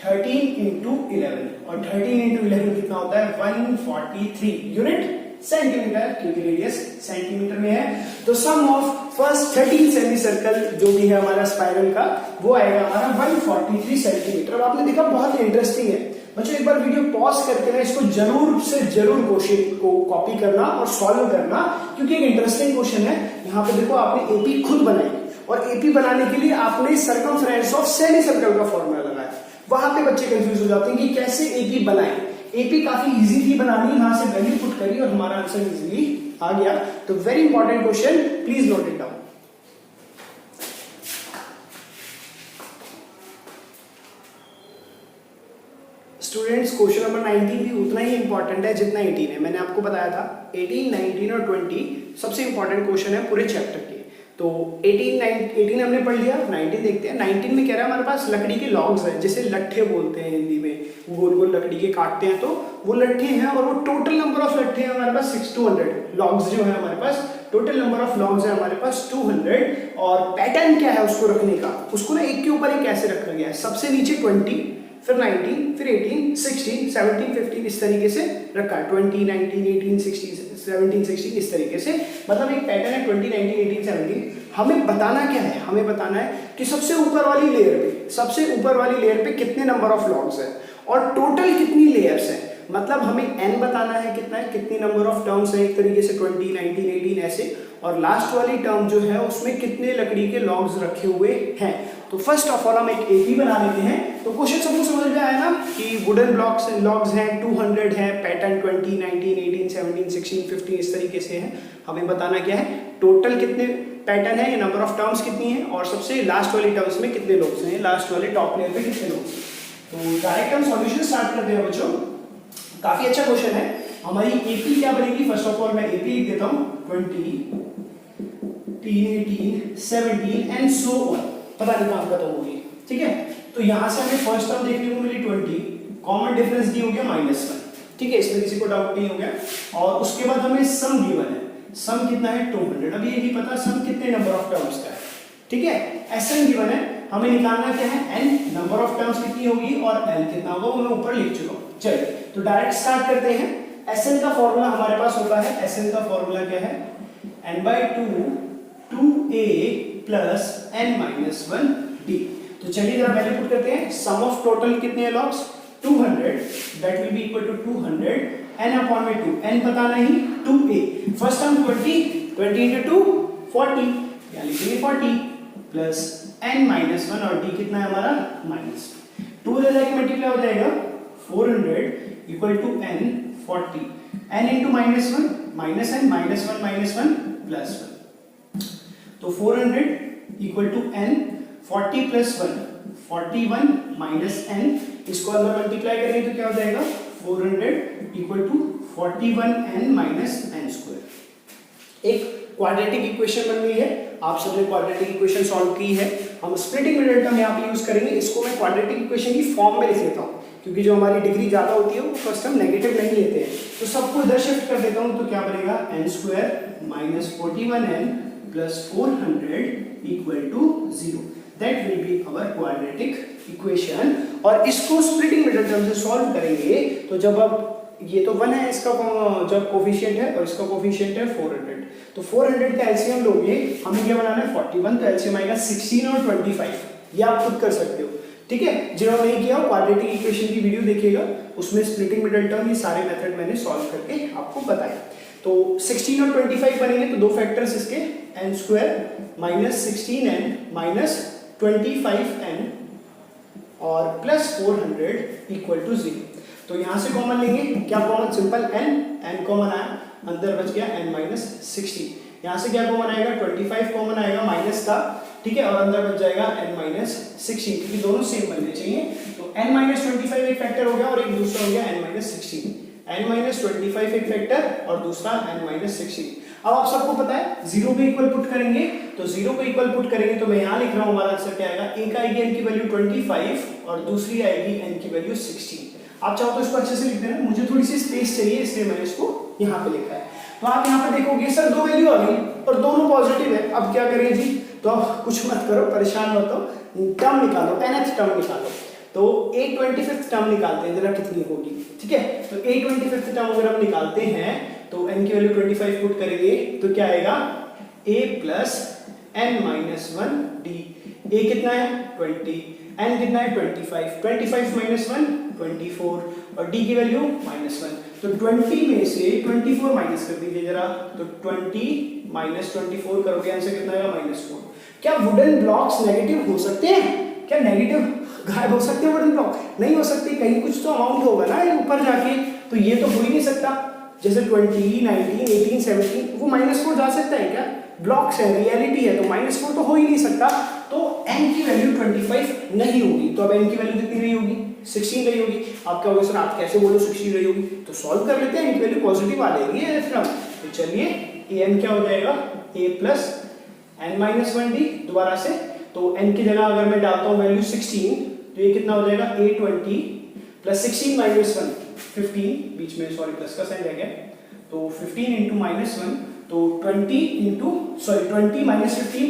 13 इंटू 11, और 13 इंटू 11 कितना होता है 143 यूनिट सेंटीमीटर, क्योंकि रेडियस सेंटीमीटर में है। तो sum of first 13 semi circle जो भी है हमारा स्पाइरल का, वो आएगा हमारा 143 सेंटीमीटर। अब आपने देखा बहुत ही इंटरेस्टिंग है बच्चों, एक बार वीडियो पॉज करके ना इसको जरूर से जरूर क्वेश्चन को कॉपी करना और सॉल्व करना, क्योंकि एक इंटरेस्टिंग क्वेश्चन है। यहाँ पे देखो आपने एपी खुद बनाई, और एपी बनाने के लिए आपने सर्कमफ्रेंस ऑफ सेमी सर्कल का फॉर्मूला लगाया। वहां पे बच्चे कंफ्यूज हो जाते हैं कि कैसे एपी बनाए। एपी काफी इजी थी बनानी, यहां से वैल्यू पुट करी और हमारा आंसर इजीली आ गया। तो very important question, please note it down. Students question number 19 भी उतना ही इंपॉर्टेंट है जितना 18 है। मैंने आपको बताया था 18, 19 और 20 सबसे इंपॉर्टेंट क्वेश्चन है पूरे चैप्टर के। तो 18 हमने पढ़ लिया, 19 देखते हैं। 19 में कह रहा है हमारे पास लकड़ी के लॉग्स हैं, जिसे लट्ठे बोलते हैं हिंदी में, गोल गोल लकड़ी के काटते हैं, तो वो लट्ठे हैं, और वो टोटल नंबर ऑफ लट्ठे हैं हमारे पास 6 to 100 लॉग्स जो है हमारे पास, टोटल नंबर ऑफ लॉग्स है हमारे पास 200। और पैटर्न क्या है उसको रखने का, उसको ना एक के ऊपर एक कैसे रखा गया है, सबसे नीचे 20, फिर 19, फिर 18, 16, 17, 15 इस तरीके से रखा है। 20, 19, 18, 16, 17 16 इस तरीके से, मतलब एक पैटर्न है 20 19 18 17। हमें बताना क्या है, हमें बताना है कि सबसे ऊपर वाली लेयर पे कितने नंबर ऑफ लॉग्स है और टोटल कितनी लेयर्स है। मतलब हमें n बताना है कितना है, कितनी नंबर ऑफ टर्म्स है, एक तरीके से 20 19 18 ऐसे, और लास्ट वाली टर्म जो है उसमें कितने लकड़ी के लॉग्स रखे हुए हैं। तो फर्स्ट ऑफ ऑल हम एक एपी बना लेते हैं। तो क्वेश्चन सबको समझ में आया ना कि वुडन ब्लॉक्स लॉग्स हैं 200 है, पैटर्न 20 19 18 17 16 15 इस तरीके से है। हमें बताना क्या है, टोटल कितने पैटर्न है, ये नंबर ऑफ टर्म्स कितनी है, और सबसे लास्ट वाली टर्म्स में कितने लॉग्स हैं, लास्ट वाले टॉप लेयर पे कितने लॉग्स हैं। तो डायरेक्ट हम सॉल्यूशन स्टार्ट करते हैं बच्चों। काफी अच्छा क्वेश्चन है। हमारी एपी क्या बनेगी, फर्स्ट ऑफ ऑल मैं एपी लिख देता हूं 20 18 17 एंड सो ऑन, पता नहीं कहां खत्म होगी। ठीक है, तो यहां से हमें फर्स्ट टर्म देखने को मिली 20, कॉमन डिफरेंस दी हो गया -1। ठीक है, इसमें किसी को डाउट नहीं हो गया। और उसके बाद हमें सम गिवन है, सम कितना है 200। अब ये नहीं पता सम कितने नंबर ऑफ टर्म्स का है। ठीक है, एसएन गिवन है, हमें निकालना क्या है, एन नंबर ऑफ टर्म्स कितनी होगी और एल कितना होगा वो मैं ऊपर लिख चुका हूं। चलिए तो डायरेक्ट स्टार्ट करते हैं। एसएन का फॉर्मूला हमारे पास होता है, एसएन का फॉर्मूला क्या है, n/2 2a प्लस n-1d। तो चलिए जरा वैल्यू पुट करते हैं। सम ऑफ टोटल कितने logs 200, that will be equal to 200 n upon में 2, n पता नहीं 2a, फर्स्ट टर्म 20 into 2 40, या लिखेंगे 40 प्लस n-1 और d कितना है हमारा -2 ले जाके मल्टीप्लाई हो जाएगा 400 equal to n 40, n into -1 -n plus 1, तो 400 equal to n 40 plus 1 41 minus n, इसको अंदर मल्टीप्लाई करेंगे तो क्या हो जाएगा 400 equal to 41n minus n square. एक क्वाड्रेटिक इक्वेशन बन गई है, आप सबने क्वाड्रेटिक इक्वेशन सॉल्व की है। हम स्प्लिटिंग मिडल टर्म यहाँ पे यूज करेंगे, इसको मैं क्वाड्रेटिक इक्वेशन की फॉर्म में लिख लेता हूँ, क्योंकि जो हमारी डिग्री ज्यादा होती है वो फर्स्ट टर्म नेगेटिव नहीं लेते हैं। तो सबको इधर शिफ्ट कर देता हूँ, तो क्या बनेगा n square minus 41n plus 400 equal to 0, that will be our quadratic equation. और इसको स्प्लिटिंग मिडल टर्म से सॉल्व करेंगे तो जब अब ये तो 1 है इसका जब कोफिशिएंट है और इसका कोफिशिएंट है 400, तो 400 का एलसीएम लोगे, हमें क्या बनाना है 41, तो एलसीएम आएगा 16 और 25, ये आप खुद कर सकते हो। ठीक है, जिन्होंने नहीं किया क्वाड्रेटिक इक्वेशन की वीडियो देखिएगा, उसमें स्प्लिटिंग मिडल टर्म ये सारे मेथड मैंने सॉल्व करके आपको बताया। तो 16 और 25 बनेंगे तो दो फैक्टर्स इसके, n square minus 16n minus 25n और प्लस 400 इक्वल टू 0। तो यहां से कॉमन लेंगे, क्या कॉमन, सिंपल n कॉमन आया, अंदर बच गया n-16। यहां से क्या कॉमन आएगा 25 कॉमन आएगा माइनस का, ठीक है, और अंदर बच जाएगा n-16, क्योंकि दोनों सेम बनने चाहिए। तो n-25 एक फैक्टर हो गया और एक दूसरा हो गया n-16, n-25 एक फैक्टर और दूसरा n-16। अब आप सबको पता है 0 को इक्वल पुट करेंगे, तो 0 को इक्वल पुट करेंगे तो मैं यहां लिख रहा हूं, हमारा आंसर क्या आएगा, एक आएगी n की वैल्यू 25 और दूसरी आएगी n की वैल्यू 16। आप चाहो तो इसको अच्छे से लिख देना, मुझे थोड़ी सी स्पेस चाहिए इसलिए मैंने इसको यहाँ पे लिखा है। तो आप यहाँ पे देखोगे सर दो वैल्यू आ गई और दोनों पॉजिटिव है, अब क्या करें जी, तो अब कुछ मत करो, परेशान मत हो, टर्म निकालो, nth टर्म निकालो। तो 8/25 टर्म निकालते हैं जरा कितनी होगी। ठीक है, तो 8/25 टर्म अगर हम निकालते हैं तो n की वैल्यू 25 पुट करेंगे तो क्या आएगा, a प्लस n-1d। a कितना है 20, n कितना है 25, 25 माइनस 1 24 और d की वैल्यू -1। तो 20 में से 24 माइनस कर दीजिए जरा, तो 20 माइनस 24 करोगे आंसर कितना आएगा -4। क्या वुडन ब्लॉक्स नेगेटिव हो सकते हैं, क्या नेगेटिव गायब हो सकते हैं वुडन ब्लॉक? नहीं हो सकते, कहीं कुछ तो अमाउंट होगा ना ऊपर जाके, तो ये तो हो ही नहीं सकता। जैसे 20 19 18 17 वो -4 जा सकता है क्या, ब्लॉक्स है, रियलिटी है, तो -4 तो हो ही नहीं सकता। तो n की वैल्यू 25 नहीं होगी, तो अब n की वैल्यू कितनी रही होगी, 16 रही होगी। आप क्या होगा सर आप कैसे बोलो 16 रही होगी, तो सॉल्व कर लेते हैं, n की वैल्यू पॉजिटिव आ जाएगी फिर हम। तो चलिए an क्या हो जाएगा, a प्लस n-1d दोबारा से, तो n की जगह अगर मैं डालता हूँ वैल्यू 16 तो ये कितना हो जाएगा, a20 प्लस 16 माइनस 1 15, बीच में सॉरी प्लस का साइन रह गया, तो 15 इंटू -1 तो 20 माइनस 15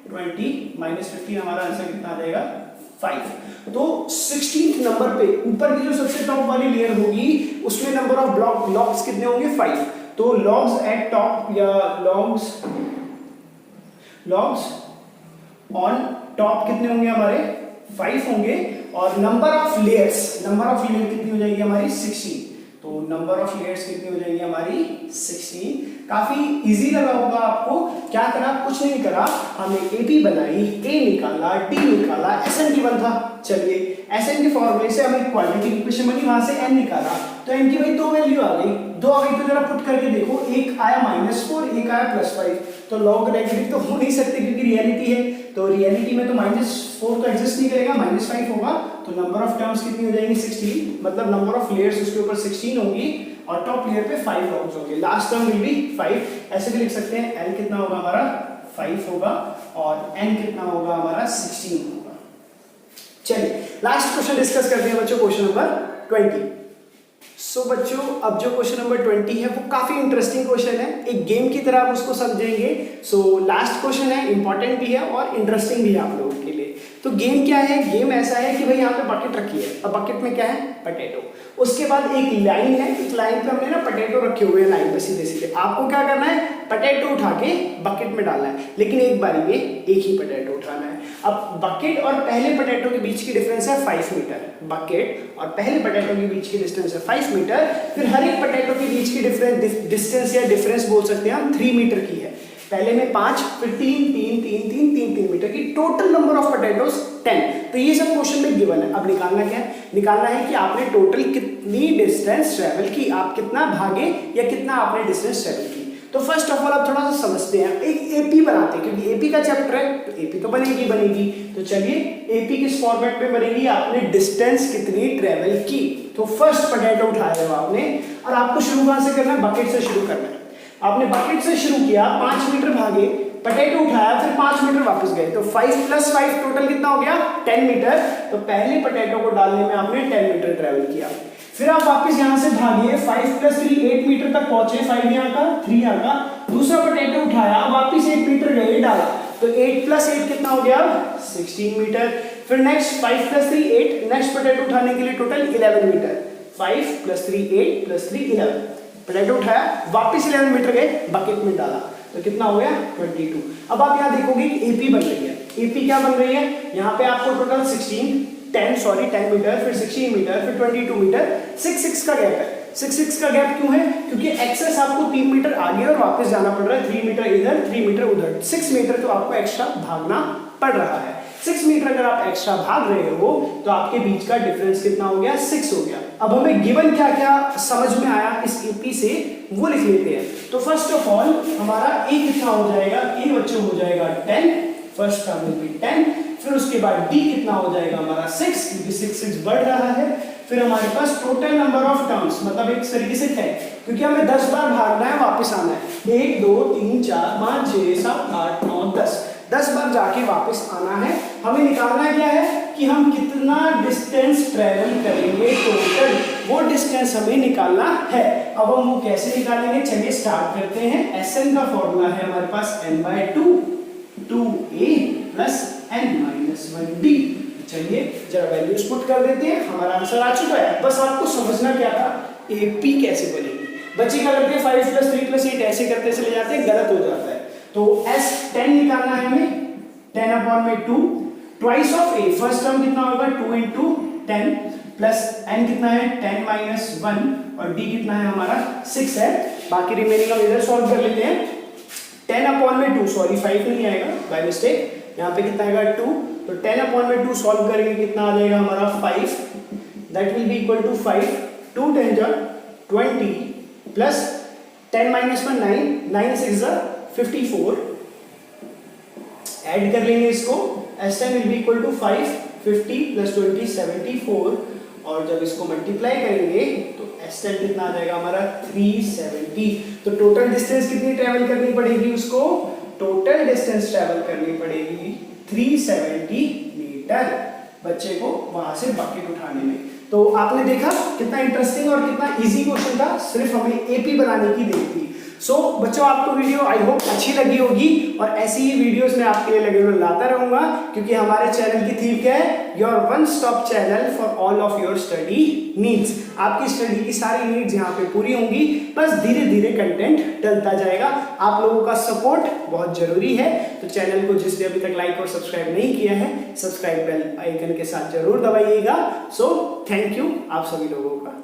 20 माइनस 15 हमारा आंसर कितना आ जाएगा 5। तो 16th नंबर पे ऊपर की जो सबसे टॉप वाली लेयर होगी उसमें नंबर ऑफ ब्लॉक्स कितने होंगे 5। तो लॉग्स एट टॉप या लॉग्स ऑन टॉप कितने होंगे हमारे 5 होंगे, और नंबर ऑफ लेयर कितनी हो जाएगी हमारी 16। तो नंबर ऑफ लेयर्स कितनी हो जाएगी हमारी 16। काफी इजी लगा होगा आपको। क्या करा, कुछ नहीं करा, हमने एपी बनाई, ए निकाला, डी निकाला, एसएन गिवन था। चलिए एसएन के फॉर्मूले से हमें क्वाड्रेटिक इक्वेशन बनी, वहां से एन निकाला, तो एन की भाई 2 वैल्यू आ गई। 2 आ गई तो जरा पुट करके देखो, एक आया -4, एक आया +5, तो लॉग नेगेटिव तो हो नहीं सकते क्योंकि रियलिटी है। तो रियलिटी में तो -4 तो एग्जिस्ट नहीं करेगा, -5 होगा। तो नंबर ऑफ टर्म्स कितनी हो जाएंगी 16, मतलब नंबर ऑफ लेयर्स उसके ऊपर 16 होगी और टॉप लेयर पे 5 लॉग्स होंगे। Last term will be 5। ऐसे भी लिख सकते हैं, एल कितना होगा हमारा 5 होगा और एन कितना होगा हमारा 16 होगा। चलिए लास्ट क्वेश्चन डिस्कस करते हैं बच्चों, क्वेश्चन नंबर 20। सो बच्चों अब जो क्वेश्चन नंबर 20 है वो काफी इंटरेस्टिंग क्वेश्चन है, एक गेम की तरह आप उसको समझेंगे। सो लास्ट क्वेश्चन है, इंपॉर्टेंट भी है और इंटरेस्टिंग भी है आप लोगों के लिए। तो गेम क्या है, गेम ऐसा है कि भाई यहाँ पे बकेट रखी है, अब बकेट में क्या है पोटैटो, उसके बाद एक लाइन है, एक लाइन पे हमने ना पोटैटो रखे हुए हैं लाइन पे सीधे सीधे। आपको क्या करना है, पोटैटो उठा के बकेट में डालना है, लेकिन एक बारी में एक ही पोटैटो उठाना है। अब बकेट और पहले पोटैटो के बीच की डिफरेंस है 5 मीटर, बकेट और पहले पोटैटो के बीच की डिस्टेंस है 5 मीटर। फिर हर एक पोटैटो के बीच की डिस्टेंस या डिफरेंस बोल सकते हैं हम 3 मीटर की है। पहले में 5, फिर 3 मीटर की, टोटल नंबर ऑफ पोटैटोज 10। तो ये सब क्वेश्चन में गिवन है। अब निकालना क्या है, निकालना है कि आपने टोटल कितनी डिस्टेंस ट्रेवल की, आप कितना भागे या कितना आपने डिस्टेंस ट्रेवल की। तो फर्स्ट ऑफ ऑल आप थोड़ा सा समझते हैं, एक एपी बनाते हैं क्योंकि एपी का चैप्टर है, तो एपी तो बनेगी। तो चलिए एपी किस फॉर्मेट में बनेगी, आपने डिस्टेंस कितनी ट्रेवल की। तो फर्स्ट पोटैटो उठाया हुआ आपने, और आपको शुरू कहां से करना है, बकेट से शुरू करना है। आपने बकेट से शुरू किया, 5 मीटर भागे, पोटैटो उठाया, फिर 5 मीटर वापस गए, तो 5 + 5 टोटल कितना हो गया 10 मीटर। तो पहले पोटैटो को डालने में आपने 10 मीटर ट्रेवल किया। फिर आप वापस यहां से भागिए, 5 + 3 8 मीटर तक पहुंचे, 5 यहाँ का 3 यहाँ का। दूसरा पोटैटो उठाया, वापस 8 मीटर गए, डाला, तो 8 + 8 कितना हो गया 16 मीटर। फिर नेक्स्ट 5 + 3 8, नेक्स्ट पोटैटो उठाने के लिए टोटल 11 मीटर, 5 + 3 8 + 3 11। पोटैटो उठाया, वापस 11 मीटर गए, बकेट में डाला, तो कितना हो गया 22। अब आप यहाँ देखोगे कि एपी बन रही है। एपी क्या बन रही है, यहाँ पे आपको टोटल 10 मीटर, फिर 16 मीटर, फिर 22 मीटर, 6 का गैप है। 6 का गैप क्यों है, क्योंकि एक्सेस आपको 3 मीटर आगे और वापस जाना पड़ रहा है, 3 मीटर इधर 3 मीटर उधर, 6 मीटर तो आपको एक्स्ट्रा भागना पड़ रहा है। 6 मीटर अगर आप एक्स्ट्रा भाग रहे हो तो आपके बीच का डिफरेंस कितना हो गया 6 हो गया। अब हमें गिवन क्या क्या समझ में आया इस एपी से वो लिख लेते हैं। तो फर्स्ट ऑफ ऑल हमारा ए कितना हो जाएगा, ए बच्चों हो जाएगा 10, फर्स्ट टर्म विल बी 10। फिर उसके बाद डी कितना हो जाएगा हमारा 6, क्योंकि 6 बढ़ रहा है। फिर हमारे पास टोटल नंबर ऑफ टर्म्स, मतलब एक तरीके से 10, क्योंकि हमें 10 बार भागना है, वापस आना है, 1 2 3 4 5 6 7 8 9 10 बार जाके वापस आना है। हमें निकालना क्या है कि हम कितना डिस्टेंस ट्रेवल करेंगे टोटल, वो डिस्टेंस हमें निकालना है। अब हम वो कैसे निकालेंगे, चलिए स्टार्ट करते हैं। Sn का फॉर्मूला है हमारे पास n/2, 2a + n-1d। चलिए जरा वैल्यूज पुट कर देते हैं, हमारा आंसर आ चुका है। बस आपको समझना क्या था, एपी कैसे बनेगी। बच्चे क्या करते हैं 5 + 3 + 8 ऐसे करते चले जाते हैं, गलत हो जाता है। तो S10 निकालना है हमें, 10/2 twice of a, first term कितना होगा 2 × 10 प्लस n कितना है 10 - 1 और d कितना है हमारा 6 है। बाकी रिमेनिंग हम इधर सॉल्व कर लेते हैं। 10/2, सॉरी 5 नहीं आएगा बाय मिस्टेक, यहाँ पे कितना आएगा 2, तो 10/2 सॉल्व करेंगे कितना आ जाएगा हमारा 5, that will be equal to 5, 2 × 10 20 plus 10 - 1 9, 9 × 6 54, add कर लेंगे इसको, S10 will be equal to 5, 50 + 20 74, और जब इसको मल्टीप्लाई करेंगे तो S10 कितना आ जाएगा हमारा 370। तो टोटल डिस्टेंस कितनी ट्रेवल करनी पड़ेगी उसको, टोटल डिस्टेंस ट्रेवल करनी पड़ेगी 370 मीटर बच्चे को वहां से बकेट उठाने में। तो आपने देखा कितना इंटरेस्टिंग और कितना इजी क्वेश्चन था, सिर्फ हमें एपी बनाने की देरी थी। सो बच्चों आपको वीडियो आई होप अच्छी लगी होगी और ऐसी ही वीडियोस मैं आपके लिए लगे हुए लाता रहूंगा, क्योंकि हमारे चैनल की थीम क्या है, your one stop channel for all of your study needs. आपकी स्टडी की सारी नीड्स यहाँ पे पूरी होंगी, बस धीरे धीरे कंटेंट डलता जाएगा। आप लोगों का सपोर्ट बहुत जरूरी है, तो चैनल को जिसने अभी तक लाइक और सब्सक्राइब नहीं किया है, सब्सक्राइब बेल आइकन के साथ जरूर दबाइएगा। सो थैंक यू आप सभी लोगों का।